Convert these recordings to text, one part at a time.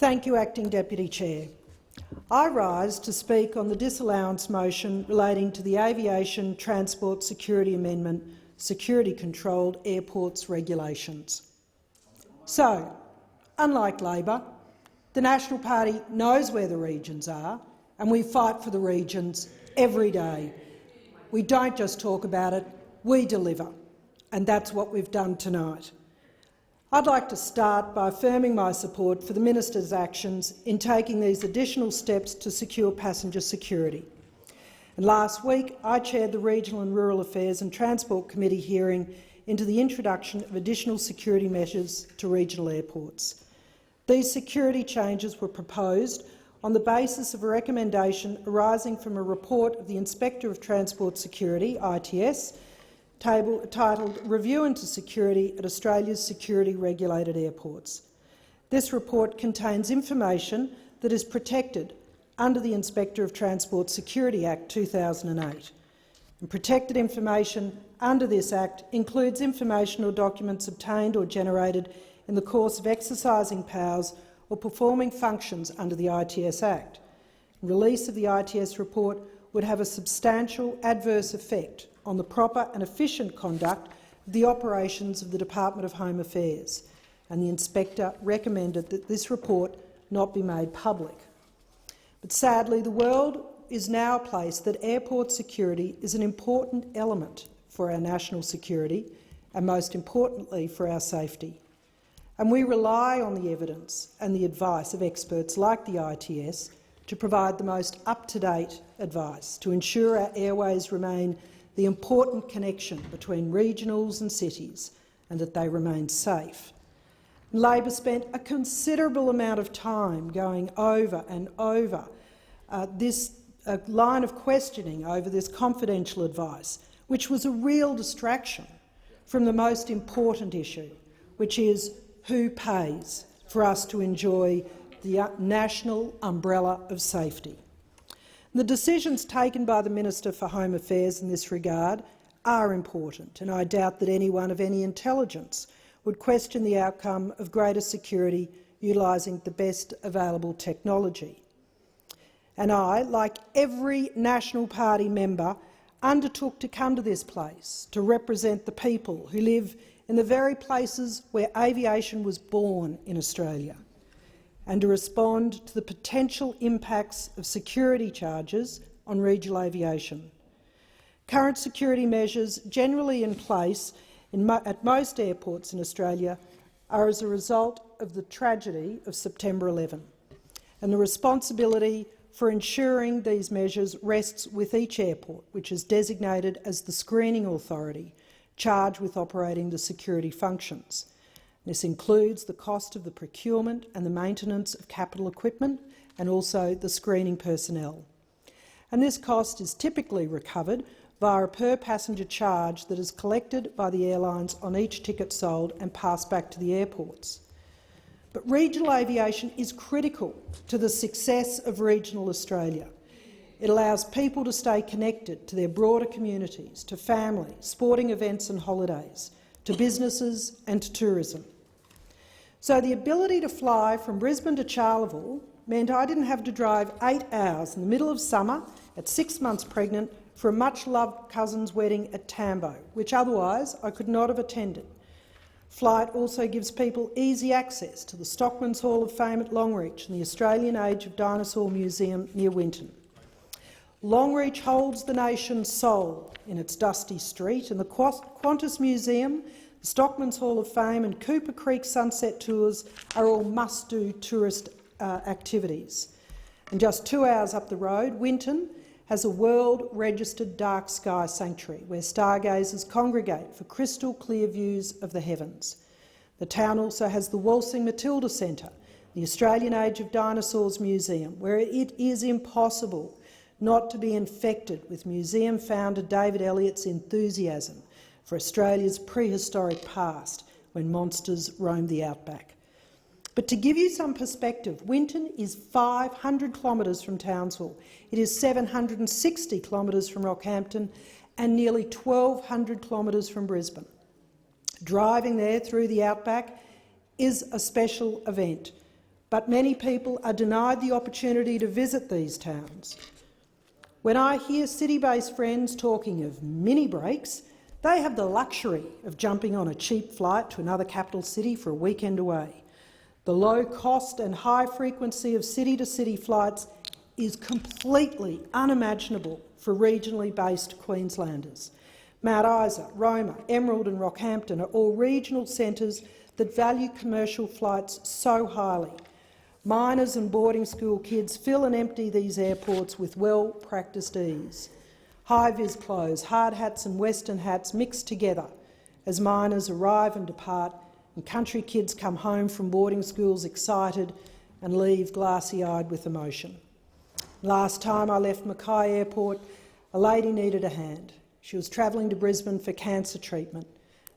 Thank you, Acting Deputy Chair. I rise to speak on the disallowance motion relating to the Aviation Transport Security Amendment, Security-Controlled Airports Regulations. So, unlike Labor, the National Party knows where the regions are, and we fight for the regions every day. We don't just talk about it, we deliver, and that's what we've done tonight. I'd like to start by affirming my support for the Minister's actions in taking these additional steps to secure passenger security. And last week, I chaired the Regional and Rural Affairs and Transport Committee hearing into the introduction of additional security measures to regional airports. These security changes were proposed on the basis of a recommendation arising from a report of the Inspector of Transport Security, ITS, titled Review into Security at Australia's Security Regulated Airports. This report contains information that is protected under the Inspector of Transport Security Act 2008. And protected information under this Act includes information or documents obtained or generated in the course of exercising powers or performing functions under the ITS Act. Release of the ITS report would have a substantial adverse effect on the proper and efficient conduct of the operations of the Department of Home Affairs, and the Inspector recommended that this report not be made public. But sadly, the world is now a place that airport security is an important element for our national security and, most importantly, for our safety. And we rely on the evidence and the advice of experts like the ITS to provide the most up-to-date advice to ensure our airways remain the important connection between regionals and cities and that they remain safe. Labor spent a considerable amount of time going over and over this line of questioning over this confidential advice, which was a real distraction from the most important issue, which is who pays for us to enjoy the national umbrella of safety. The decisions taken by the Minister for Home Affairs in this regard are important, and I doubt that anyone of any intelligence would question the outcome of greater security utilising the best available technology. And I, like every National Party member, undertook to come to this place to represent the people who live in the very places where aviation was born in Australia, and to respond to the potential impacts of security charges on regional aviation. Current security measures generally in place at most airports in Australia are as a result of the tragedy of September 11, and the responsibility for ensuring these measures rests with each airport, which is designated as the screening authority charged with operating the security functions. This includes the cost of the procurement and the maintenance of capital equipment and also the screening personnel. And this cost is typically recovered via a per-passenger charge that is collected by the airlines on each ticket sold and passed back to the airports. But regional aviation is critical to the success of regional Australia. It allows people to stay connected to their broader communities, to family, sporting events and holidays, to businesses and to tourism. So the ability to fly from Brisbane to Charleville meant I didn't have to drive 8 hours in the middle of summer at 6 months pregnant for a much-loved cousin's wedding at Tambo, which otherwise I could not have attended. Flight also gives people easy access to the Stockman's Hall of Fame at Longreach and the Australian Age of Dinosaur Museum near Winton. Longreach holds the nation's soul in its dusty street, and the Qantas Museum, the Stockman's Hall of Fame and Cooper Creek Sunset Tours are all must-do tourist activities. And just 2 hours up the road, Winton has a world-registered dark sky sanctuary where stargazers congregate for crystal-clear views of the heavens. The town also has the Waltzing Matilda Centre, the Australian Age of Dinosaurs Museum, where it is impossible not to be infected with museum founder David Elliott's enthusiasm for Australia's prehistoric past when monsters roamed the outback. But to give you some perspective, Winton is 500 kilometres from Townsville. It is 760 kilometres from Rockhampton and nearly 1,200 kilometres from Brisbane. Driving there through the outback is a special event but many people are denied the opportunity to visit these towns. When I hear city-based friends talking of mini breaks, they have the luxury of jumping on a cheap flight to another capital city for a weekend away. The low cost and high frequency of city-to-city flights is completely unimaginable for regionally based Queenslanders. Mount Isa, Roma, Emerald and Rockhampton are all regional centres that value commercial flights so highly. Miners and boarding school kids fill and empty these airports with well-practised ease. High-vis clothes, hard hats and western hats mix together as miners arrive and depart, and country kids come home from boarding schools excited and leave glassy-eyed with emotion. Last time I left Mackay Airport, a lady needed a hand. She was travelling to Brisbane for cancer treatment,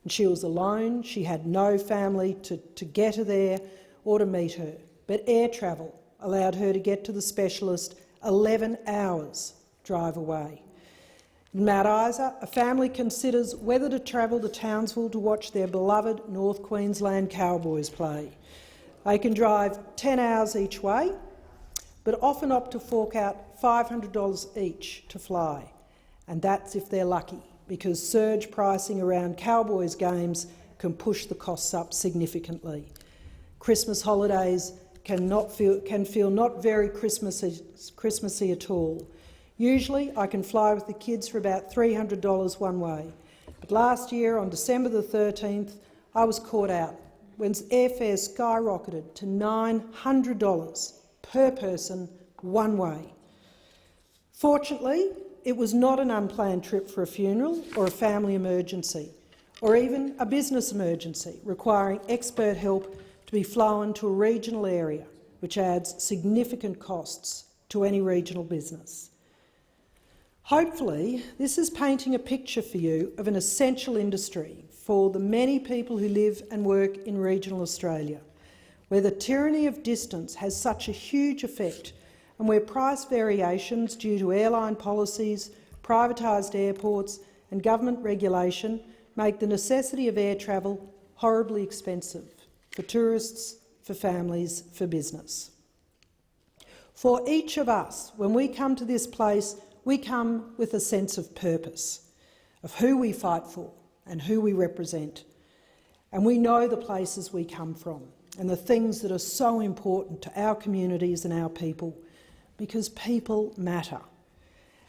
and she was alone. She had no family to get her there or to meet her. But air travel allowed her to get to the specialist 11 hours drive away. In Mount Isa, a family considers whether to travel to Townsville to watch their beloved North Queensland Cowboys play. They can drive 10 hours each way, but often opt to fork out $500 each to fly, and that's if they're lucky, because surge pricing around Cowboys games can push the costs up significantly. Christmas holidays can feel not very Christmassy at all. Usually I can fly with the kids for about $300 one way, but last year on December the 13th I was caught out when airfares skyrocketed to $900 per person one way. Fortunately, it was not an unplanned trip for a funeral or a family emergency, or even a business emergency requiring expert help to be flown to a regional area, which adds significant costs to any regional business. Hopefully, this is painting a picture for you of an essential industry for the many people who live and work in regional Australia, where the tyranny of distance has such a huge effect and where price variations due to airline policies, privatised airports and government regulation make the necessity of air travel horribly expensive for tourists, for families, for business. For each of us, when we come to this place, we come with a sense of purpose, of who we fight for and who we represent. And we know the places we come from and the things that are so important to our communities and our people, because people matter.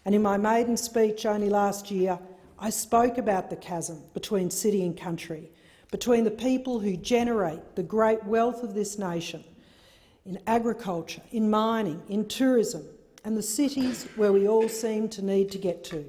And in my maiden speech only last year, I spoke about the chasm between city and country, between the people who generate the great wealth of this nation, in agriculture, in mining, in tourism, and the cities where we all seem to need to get to.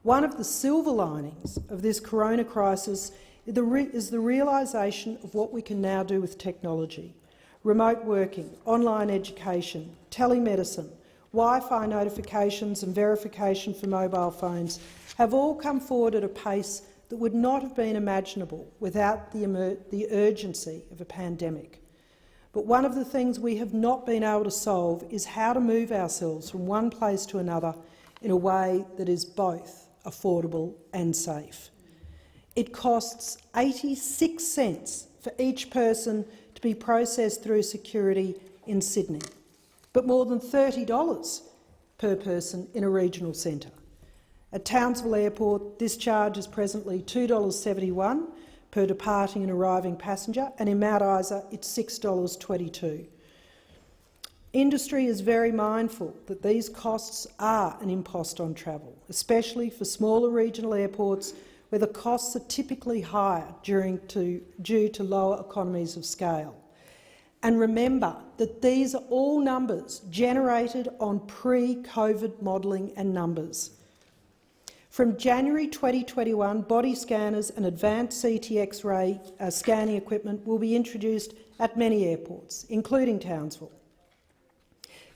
One of the silver linings of this corona crisis is the realisation of what we can now do with technology. Remote working, online education, telemedicine, Wi-Fi notifications and verification for mobile phones have all come forward at a pace that would not have been imaginable without the urgency of a pandemic. But one of the things we have not been able to solve is how to move ourselves from one place to another in a way that is both affordable and safe. It costs 86 cents for each person to be processed through security in Sydney, but more than $30 per person in a regional centre. At Townsville Airport, this charge is presently $2.71 per departing and arriving passenger, and in Mount Isa it's $6.22. Industry is very mindful that these costs are an impost on travel, especially for smaller regional airports where the costs are typically higher due to lower economies of scale. And remember that these are all numbers generated on pre-COVID modelling and numbers. From January 2021, body scanners and advanced CT X-ray scanning equipment will be introduced at many airports, including Townsville.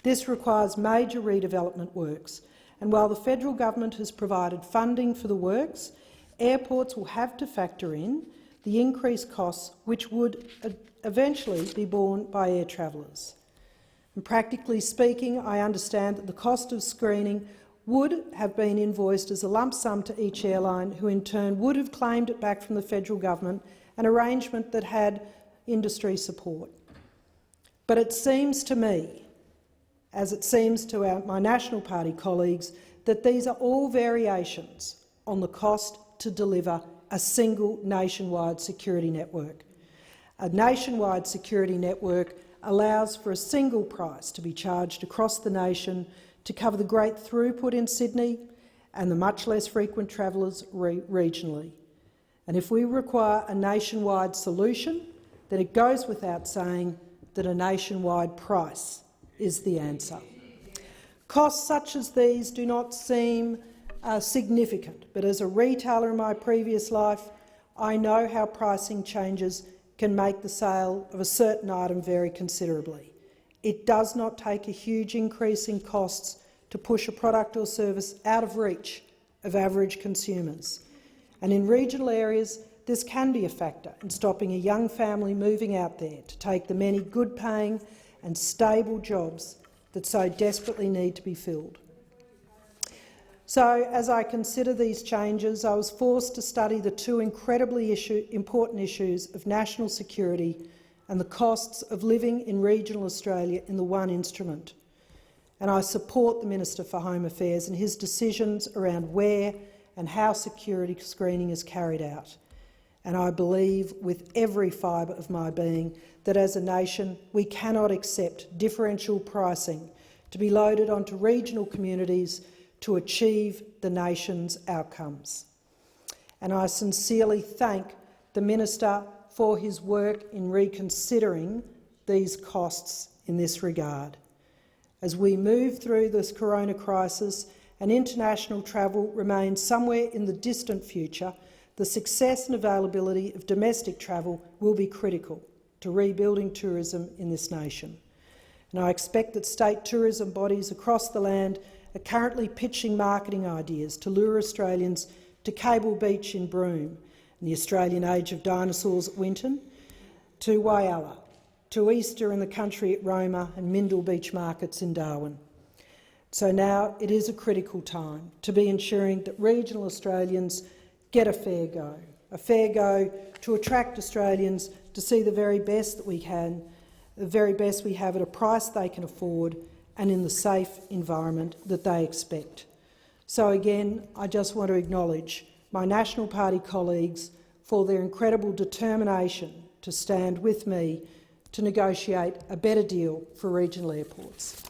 This requires major redevelopment works, and while the federal government has provided funding for the works, airports will have to factor in the increased costs which would eventually be borne by air travellers. And practically speaking, I understand that the cost of screening would have been invoiced as a lump sum to each airline, who in turn would have claimed it back from the federal government, an arrangement that had industry support. But it seems to me, as it seems to my National Party colleagues, that these are all variations on the cost to deliver a single nationwide security network. A nationwide security network allows for a single price to be charged across the nation to cover the great throughput in Sydney and the much less frequent travellers regionally. And if we require a nationwide solution, then it goes without saying that a nationwide price is the answer. Costs such as these do not seem significant, but as a retailer in my previous life, I know how pricing changes can make the sale of a certain item vary considerably. It does not take a huge increase in costs to push a product or service out of reach of average consumers. And in regional areas, this can be a factor in stopping a young family moving out there to take the many good-paying and stable jobs that so desperately need to be filled. So, as I consider these changes, I was forced to study the two incredibly important issues of national security and the costs of living in regional Australia in the one instrument. And I support the Minister for Home Affairs and his decisions around where and how security screening is carried out. And I believe with every fibre of my being that as a nation we cannot accept differential pricing to be loaded onto regional communities to achieve the nation's outcomes. And I sincerely thank the Minister for his work in reconsidering these costs in this regard. As we move through this corona crisis and international travel remains somewhere in the distant future, the success and availability of domestic travel will be critical to rebuilding tourism in this nation. And I expect that state tourism bodies across the land are currently pitching marketing ideas to lure Australians to Cable Beach in Broome, and the Australian Age of Dinosaurs at Winton, to Whyalla, to Easter in the country at Roma and Mindil Beach markets in Darwin. So now it is a critical time to be ensuring that regional Australians get a fair go to attract Australians to see the very best that we can, the very best we have at a price they can afford and in the safe environment that they expect. So again, I just want to acknowledge my National Party colleagues for their incredible determination to stand with me to negotiate a better deal for regional airports.